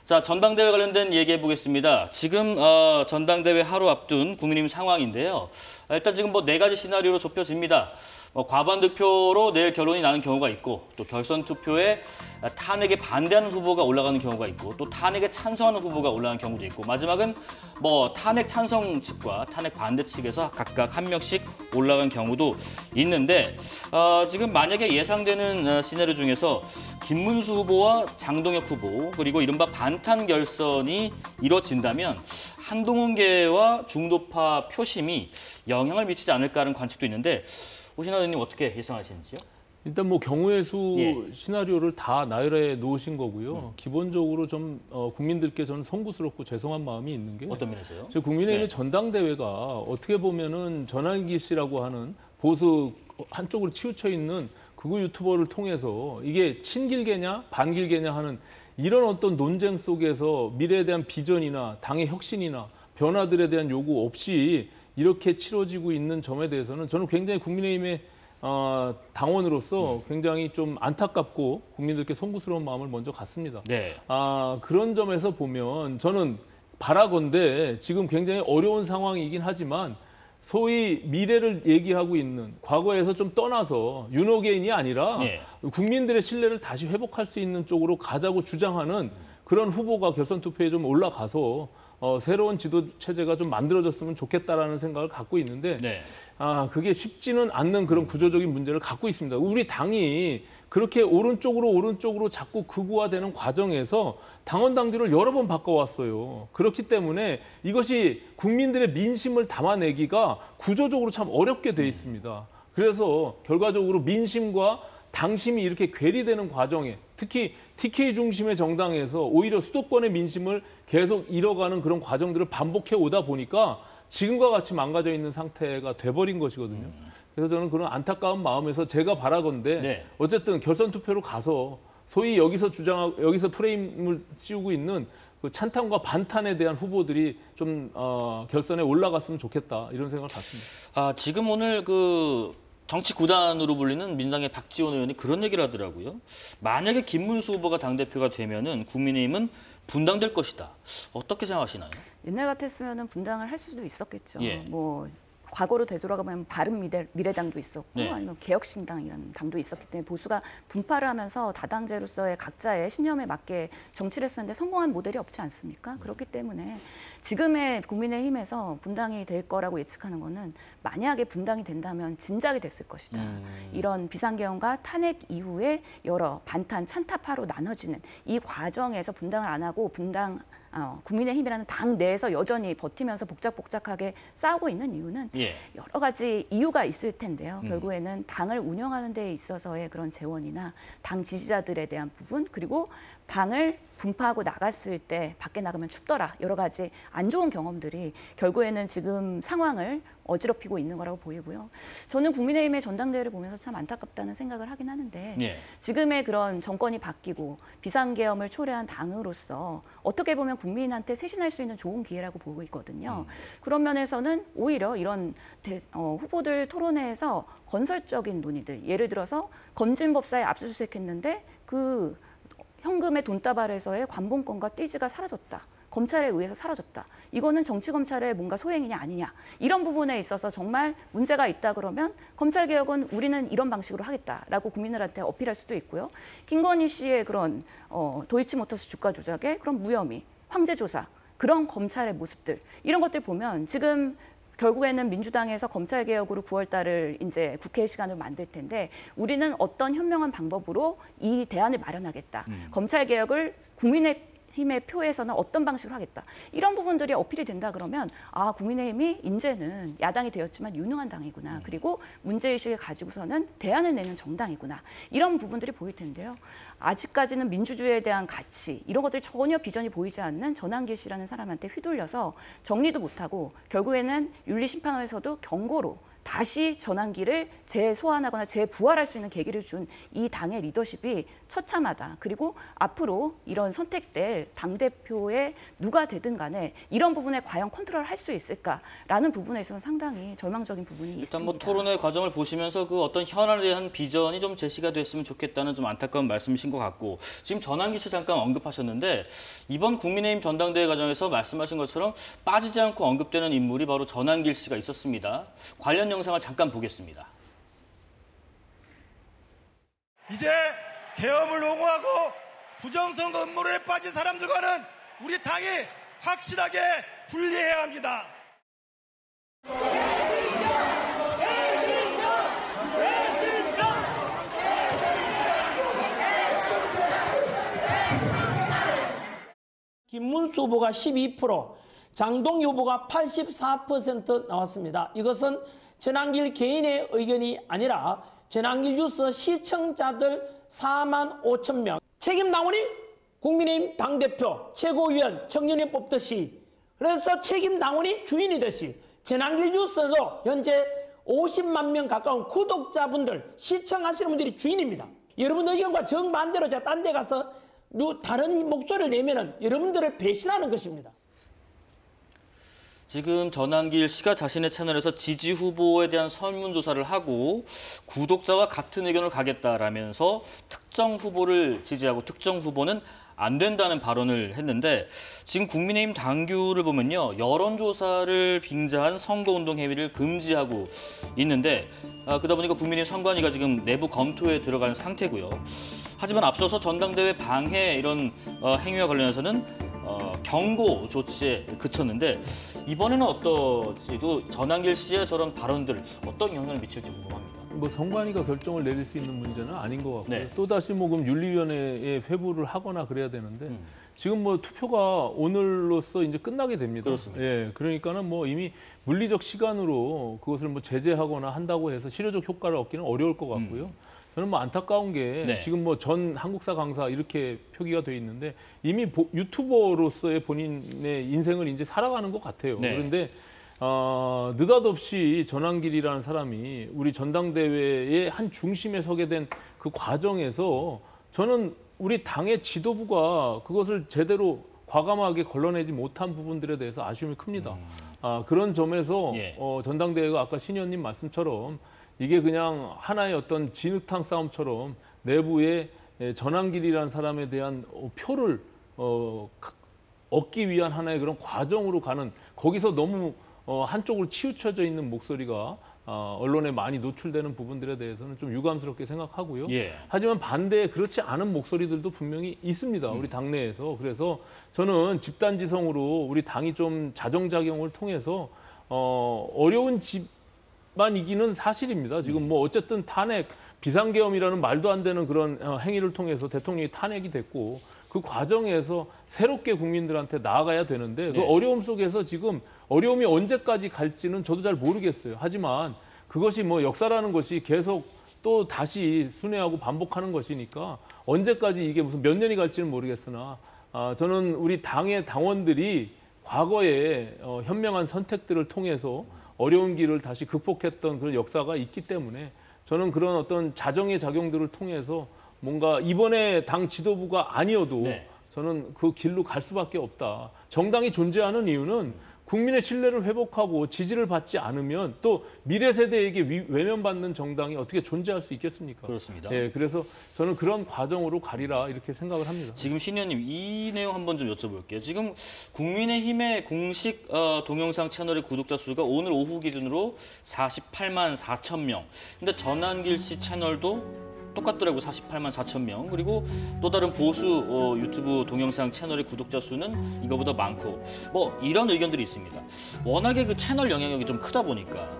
자, 전당대회 관련된 얘기해 보겠습니다. 지금 전당대회 하루 앞둔 국민의힘 상황인데요. 일단 지금 뭐 4가지 시나리오로 좁혀집니다. 과반 득표로 내일 결론이 나는 경우가 있고, 또 결선 투표에 탄핵에 반대하는 후보가 올라가는 경우가 있고, 또 탄핵에 찬성하는 후보가 올라가는 경우도 있고, 마지막은 뭐 탄핵 찬성 측과 탄핵 반대 측에서 각각 한 명씩 올라간 경우도 있는데, 지금 만약에 예상되는 시나리오 중에서 김문수 후보와 장동혁 후보, 그리고 이른바 반탄 결선이 이뤄진다면 한동훈계와 중도파 표심이 영향을 미치지 않을까 하는 관측도 있는데, 오신환 의원님 어떻게 예상하시는지요? 일단 뭐 경우의 수 시나리오를 다 나열해 놓으신 거고요. 기본적으로 좀 국민들께 저는 송구스럽고 죄송한 마음이 있는 게 어떤 면에서요? 저 국민의힘의 전당대회가 어떻게 보면은 전환기 씨라고 하는 보수 한쪽으로 치우쳐 있는 극우 유튜버를 통해서 이게 친길계냐 반길계냐 하는 이런 어떤 논쟁 속에서 미래에 대한 비전이나 당의 혁신이나 변화들에 대한 요구 없이 이렇게 치러지고 있는 점에 대해서는 저는 굉장히 국민의힘의 당원으로서 굉장히 좀 안타깝고 국민들께 송구스러운 마음을 먼저 갖습니다. 네. 그런 점에서 보면 저는 바라건대 지금 굉장히 어려운 상황이긴 하지만 소위 미래를 얘기하고 있는 과거에서 좀 떠나서 윤호개인이 아니라 국민들의 신뢰를 다시 회복할 수 있는 쪽으로 가자고 주장하는 그런 후보가 결선 투표에 좀 올라가서 새로운 지도 체제가 좀 만들어졌으면 좋겠다라는 생각을 갖고 있는데 그게 쉽지는 않는 그런 구조적인 문제를 갖고 있습니다. 우리 당이 그렇게 오른쪽으로 자꾸 극우화되는 과정에서 당원 당규를 여러 번 바꿔왔어요. 그렇기 때문에 이것이 국민들의 민심을 담아내기가 구조적으로 참 어렵게 돼 있습니다. 그래서 결과적으로 민심과 당심이 이렇게 괴리되는 과정에 특히 TK 중심의 정당에서 오히려 수도권의 민심을 계속 잃어가는 그런 과정들을 반복해 오다 보니까 지금과 같이 망가져 있는 상태가 돼버린 것이거든요. 그래서 저는 그런 안타까운 마음에서 제가 바라건대 어쨌든 결선 투표로 가서 소위 여기서 프레임을 씌우고 있는 그 찬탄과 반탄에 대한 후보들이 좀 결선에 올라갔으면 좋겠다 이런 생각을 갖습니다. 지금 오늘 정치 구단으로 불리는 민주당의 박지원 의원이 그런 얘기를 하더라고요. 만약에 김문수 후보가 당대표가 되면은 국민의힘은 분당될 것이다. 어떻게 생각하시나요? 옛날 같았으면 분당을 할 수도 있었겠죠. 뭐 과거로 되돌아가면 바른미래당도 있었고 아니면 개혁신당이라는 당도 있었기 때문에 보수가 분파를 하면서 다당제로서의 각자의 신념에 맞게 정치를 했었는데 성공한 모델이 없지 않습니까? 그렇기 때문에 지금의 국민의힘에서 분당이 될 거라고 예측하는 거는 만약에 분당이 된다면 진작에 됐을 것이다. 이런 비상계엄과 탄핵 이후에 여러 반탄, 찬타파로 나눠지는 이 과정에서 분당을 안 하고 국민의힘이라는 당 내에서 여전히 버티면서 복작복작하게 싸우고 있는 이유는 여러 가지 이유가 있을 텐데요. 결국에는 당을 운영하는 데 있어서의 그런 재원이나 당 지지자들에 대한 부분 그리고 당을 분파하고 나갔을 때 밖에 나가면 춥더라. 여러 가지 안 좋은 경험들이 결국에는 지금 상황을 어지럽히고 있는 거라고 보이고요. 저는 국민의힘의 전당대회를 보면서 참 안타깝다는 생각을 하긴 하는데 지금의 그런 정권이 바뀌고 비상계엄을 초래한 당으로서 어떻게 보면 국민한테 쇄신할 수 있는 좋은 기회라고 보고 있거든요. 그런 면에서는 오히려 이런 후보들 토론회에서 건설적인 논의들, 예를 들어서 검진법사에 압수수색했는데 그 현금의 돈다발에서의 관봉권과 띠지가 사라졌다. 검찰에 의해서 사라졌다. 이거는 정치검찰의 뭔가 소행이냐 아니냐. 이런 부분에 있어서 정말 문제가 있다 그러면 검찰개혁은 우리는 이런 방식으로 하겠다라고 국민들한테 어필할 수도 있고요. 김건희 씨의 그런 도이치모터스 주가 조작의 그런 무혐의, 황제조사, 그런 검찰의 모습들 이런 것들 보면 지금 결국에는 민주당에서 검찰개혁으로 9월 달을 이제 국회 시간을 만들 텐데 우리는 어떤 현명한 방법으로 이 대안을 마련하겠다. 검찰개혁을 국민의힘의 표에서는 어떤 방식으로 하겠다. 이런 부분들이 어필이 된다 그러면 국민의힘이 이제는 야당이 되었지만 유능한 당이구나. 그리고 문제의식을 가지고서는 대안을 내는 정당이구나. 이런 부분들이 보일 텐데요. 아직까지는 민주주의에 대한 가치 이런 것들이 전혀 비전이 보이지 않는 전환길 씨라는 사람한테 휘둘려서 정리도 못하고 결국에는 윤리심판원에서도 경고로 다시 전환기를 재소환하거나 재부활할 수 있는 계기를 준 이 당의 리더십이 처참하다. 그리고 앞으로 이런 선택될 당대표에 누가 되든 간에 이런 부분에 과연 컨트롤할 수 있을까라는 부분에 있어서는 상당히 절망적인 부분이 일단 있습니다. 뭐 토론회 과정을 보시면서 그 어떤 현안에 대한 비전이 좀 제시가 됐으면 좋겠다는 좀 안타까운 말씀이신 것 같고, 지금 전환기 씨 잠깐 언급하셨는데 이번 국민의힘 전당대회 과정에서 말씀하신 것처럼 빠지지 않고 언급되는 인물이 바로 전환길 씨가 있었습니다. 관련 영상을 잠깐 보겠습니다. 이제 계엄을 옹호하고 부정선거 음모론에 빠진 사람들과는 우리 당이 확실하게 분리해야 합니다. 김문수 후보가 12%, 장동희 후보가 84% 나왔습니다. 이것은 전환길 개인의 의견이 아니라 전환길 뉴스 시청자들 4만 5천 명. 책임 나오니 국민의힘 당대표, 최고위원, 청년이 뽑듯이, 그래서 책임 나오니 주인이 듯이 전환길 뉴스도 현재 50만 명 가까운 구독자분들, 시청하시는 분들이 주인입니다. 여러분 의견과 정반대로 제가 딴 데 가서 다른 목소리를 내면은 여러분들을 배신하는 것입니다. 지금 전환길 씨가 자신의 채널에서 지지 후보에 대한 설문조사를 하고 구독자와 같은 의견을 가겠다라면서 특정 후보를 지지하고 특정 후보는 안 된다는 발언을 했는데, 지금 국민의힘 당규를 보면요, 여론조사를 빙자한 선거운동 행위를 금지하고 있는데, 그러다 보니까 국민의힘 선관위가 지금 내부 검토에 들어간 상태고요. 하지만 앞서서 전당대회 방해 이런 행위와 관련해서는 경고 조치에 그쳤는데, 이번에는 어떨지, 또 전환길 씨의 저런 발언들 어떤 영향을 미칠지 궁금합니다. 뭐 선관위가 결정을 내릴 수 있는 문제는 아닌 것 같고요. 네. 또다시 뭐 그럼 윤리위원회에 회부를 하거나 그래야 되는데 지금 뭐 투표가 오늘로써 이제 끝나게 됩니다. 그렇습니다. 예, 그러니까는 뭐 이미 물리적 시간으로 그것을 뭐 제재하거나 한다고 해서 실효적 효과를 얻기는 어려울 것 같고요. 저는 뭐 안타까운 게 네. 지금 뭐 전 한국사 강사 이렇게 표기가 돼 있는데 이미 유튜버로서의 본인의 인생을 이제 살아가는 것 같아요. 네. 그런데 느닷없이 전환길이라는 사람이 우리 전당대회의 한 중심에 서게 된 그 과정에서 저는 우리 당의 지도부가 그것을 제대로 과감하게 걸러내지 못한 부분들에 대해서 아쉬움이 큽니다. 그런 점에서 예. 전당대회가 아까 신 의원님 말씀처럼 이게 그냥 하나의 어떤 진흙탕 싸움처럼 내부에 전환길이라는 사람에 대한 표를 얻기 위한 하나의 그런 과정으로 가는, 거기서 너무 한쪽으로 치우쳐져 있는 목소리가 언론에 많이 노출되는 부분들에 대해서는 좀 유감스럽게 생각하고요. 예. 하지만 반대에 그렇지 않은 목소리들도 분명히 있습니다. 우리 당내에서. 그래서 저는 집단지성으로 우리 당이 좀 자정작용을 통해서 어려운 집안이기는 사실입니다. 지금 뭐 어쨌든 탄핵, 비상계엄이라는 말도 안 되는 그런 행위를 통해서 대통령이 탄핵이 됐고, 그 과정에서 새롭게 국민들한테 나아가야 되는데 그 어려움 속에서 지금 어려움이 언제까지 갈지는 저도 잘 모르겠어요. 하지만 그것이 뭐 역사라는 것이 계속 또 다시 순회하고 반복하는 것이니까 언제까지 이게 무슨 몇 년이 갈지는 모르겠으나 저는 우리 당의 당원들이 과거에 현명한 선택들을 통해서 어려운 길을 다시 극복했던 그런 역사가 있기 때문에 저는 그런 어떤 자정의 작용들을 통해서 뭔가 이번에 당 지도부가 아니어도 저는 그 길로 갈 수밖에 없다. 정당이 존재하는 이유는 국민의 신뢰를 회복하고 지지를 받지 않으면 또 미래 세대에게 외면받는 정당이 어떻게 존재할 수 있겠습니까? 그렇습니다. 예, 그래서 저는 그런 과정으로 가리라 이렇게 생각을 합니다. 지금 신 의원님, 이 내용 한번 좀 여쭤볼게요. 지금 국민의힘의 공식 동영상 채널의 구독자 수가 오늘 오후 기준으로 48만 4천 명. 근데 전환길 씨 채널도 똑같더라고요. 48만 4천 명. 그리고 또 다른 보수 유튜브 동영상 채널의 구독자 수는 이거보다 많고, 뭐 이런 의견들이 있습니다. 워낙에 그 채널 영향력이 좀 크다 보니까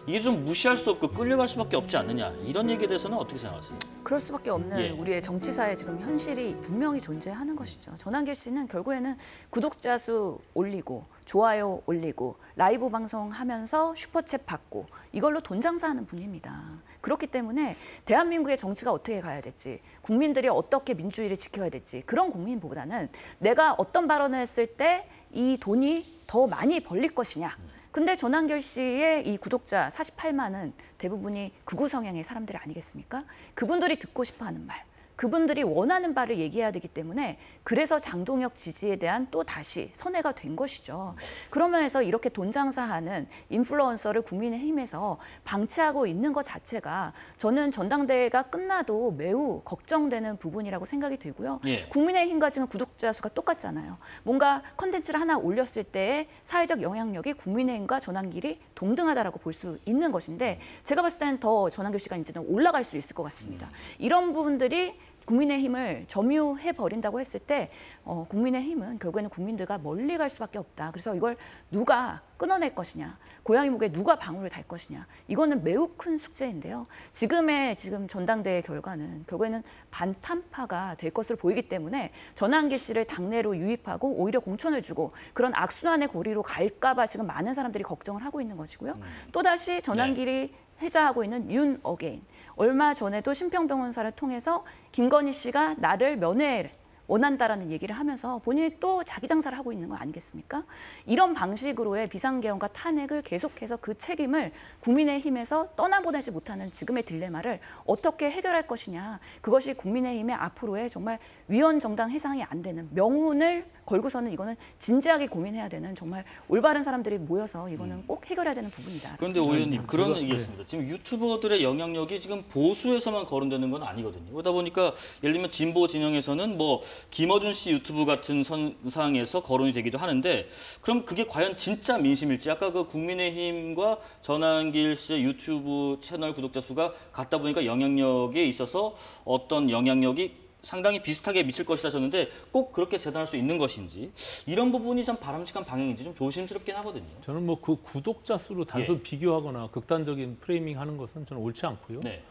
이게 좀 무시할 수 없고 끌려갈 수밖에 없지 않느냐, 이런 얘기에 대해서는 어떻게 생각하세요? 그럴 수밖에 없는 예. 우리의 정치사에 지금 현실이 분명히 존재하는 것이죠. 전환길 씨는 결국에는 구독자 수 올리고 좋아요 올리고 라이브 방송하면서 슈퍼챗 받고 이걸로 돈 장사하는 분입니다. 그렇기 때문에 대한민국의 정치가 어떻게 가야 될지, 국민들이 어떻게 민주주의를 지켜야 될지 그런 고민보다는 내가 어떤 발언을 했을 때 이 돈이 더 많이 벌릴 것이냐, 근데 전한결 씨의 이 구독자 48만은 대부분이 극우 성향의 사람들이 아니겠습니까? 그분들이 듣고 싶어하는 말, 그분들이 원하는 바를 얘기해야 되기 때문에 그래서 장동혁 지지에 대한 또 다시 선회가 된 것이죠. 그러면서 이렇게 돈 장사하는 인플루언서를 국민의힘에서 방치하고 있는 것 자체가 저는 전당대회가 끝나도 매우 걱정되는 부분이라고 생각이 들고요. 예. 국민의힘과 지금 구독자 수가 똑같잖아요. 뭔가 컨텐츠를 하나 올렸을 때의 사회적 영향력이 국민의힘과 전한길이 동등하다라고 볼 수 있는 것인데 제가 봤을 때는 더 전한길 씨가 이제는 올라갈 수 있을 것 같습니다. 이런 부분들이 국민의힘을 점유해버린다고 했을 때 국민의힘은 결국에는 국민들과 멀리 갈 수밖에 없다. 그래서 이걸 누가 끊어낼 것이냐, 고양이 목에 누가 방울을 달 것이냐, 이거는 매우 큰 숙제인데요. 지금 전당대회 결과는 결국에는 반탄파가 될 것으로 보이기 때문에 전한길 씨를 당내로 유입하고 오히려 공천을 주고 그런 악순환의 고리로 갈까 봐 지금 많은 사람들이 걱정을 하고 있는 것이고요. 또다시 전한길이 회자하고 있는 윤 어게인. 얼마 전에도 심평변호사를 통해서 김건희 씨가 나를 면회 원한다라는 얘기를 하면서 본인이 또 자기 장사를 하고 있는 거 아니겠습니까? 이런 방식으로의 비상계엄과 탄핵을 계속해서 그 책임을 국민의힘에서 떠나보내지 못하는 지금의 딜레마를 어떻게 해결할 것이냐. 그것이 국민의힘의 앞으로의 정말 위헌정당 해상이 안 되는 명운을 걸고서는 이거는 진지하게 고민해야 되는 정말 올바른 사람들이 모여서 이거는 꼭 해결해야 되는 부분이다. 그런데 오 의원님 그런 얘기했습니다. 지금 유튜버들의 영향력이 지금 보수에서만 거론되는 건 아니거든요. 그러다 보니까 예를 들면 진보 진영에서는 뭐 김어준 씨 유튜브 같은 선상에서 거론이 되기도 하는데 그럼 그게 과연 진짜 민심일지 아까 그 국민의힘과 전한길 씨의 유튜브 채널 구독자 수가 같다 보니까 영향력에 있어서 어떤 영향력이 상당히 비슷하게 미칠 것이다 하셨는데 꼭 그렇게 재단할 수 있는 것인지 이런 부분이 좀 바람직한 방향인지 좀 조심스럽긴 하거든요. 저는 뭐 그 구독자 수로 단순 비교하거나 극단적인 프레이밍 하는 것은 저는 옳지 않고요. 네.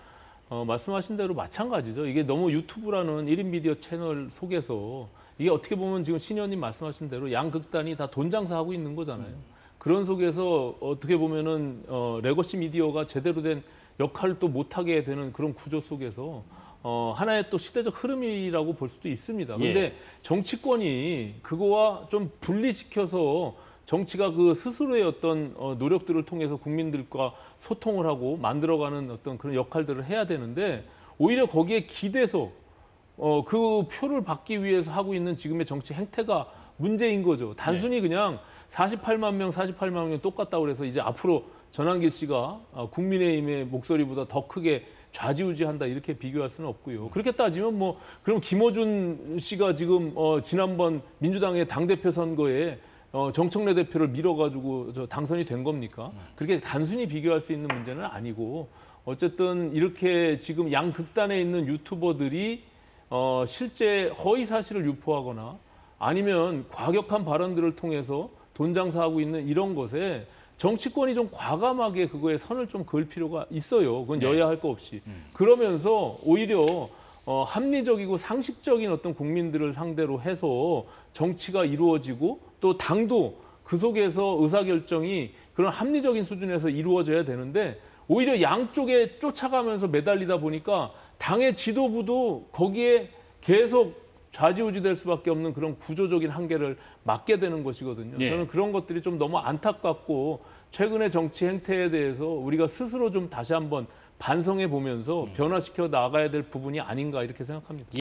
말씀하신 대로 마찬가지죠. 이게 너무 유튜브라는 1인 미디어 채널 속에서 이게 어떻게 보면 지금 신 의원님 말씀하신 대로 양극단이 다 돈 장사하고 있는 거잖아요. 그런 속에서 어떻게 보면은 레거시 미디어가 제대로 된 역할을 또 못하게 되는 그런 구조 속에서 하나의 또 시대적 흐름이라고 볼 수도 있습니다. 그런데 예. 정치권이 그거와 좀 분리시켜서 정치가 그 스스로의 어떤 노력들을 통해서 국민들과 소통을 하고 만들어가는 어떤 그런 역할들을 해야 되는데 오히려 거기에 기대서 그 표를 받기 위해서 하고 있는 지금의 정치 행태가 문제인 거죠. 단순히 그냥 48만 명 똑같다고 그래서 이제 앞으로 전한길 씨가 국민의힘의 목소리보다 더 크게 좌지우지한다 이렇게 비교할 수는 없고요. 그렇게 따지면 뭐 그럼 김어준 씨가 지금 지난번 민주당의 당대표 선거에 정청래 대표를 밀어가지고 당선이 된 겁니까? 그렇게 단순히 비교할 수 있는 문제는 아니고 어쨌든 이렇게 지금 양극단에 있는 유튜버들이 실제 허위 사실을 유포하거나 아니면 과격한 발언들을 통해서 돈 장사하고 있는 이런 것에 정치권이 좀 과감하게 그거에 선을 좀 그을 필요가 있어요. 그건 여야 할 거 없이. 그러면서 오히려 합리적이고 상식적인 어떤 국민들을 상대로 해서 정치가 이루어지고 또 당도 그 속에서 의사결정이 그런 합리적인 수준에서 이루어져야 되는데 오히려 양쪽에 쫓아가면서 매달리다 보니까 당의 지도부도 거기에 계속 좌지우지될 수밖에 없는 그런 구조적인 한계를 맞게 되는 것이거든요. 예. 저는 그런 것들이 좀 너무 안타깝고 최근의 정치 행태에 대해서 우리가 스스로 좀 다시 한번 반성해 보면서 변화시켜 나가야 될 부분이 아닌가 이렇게 생각합니다.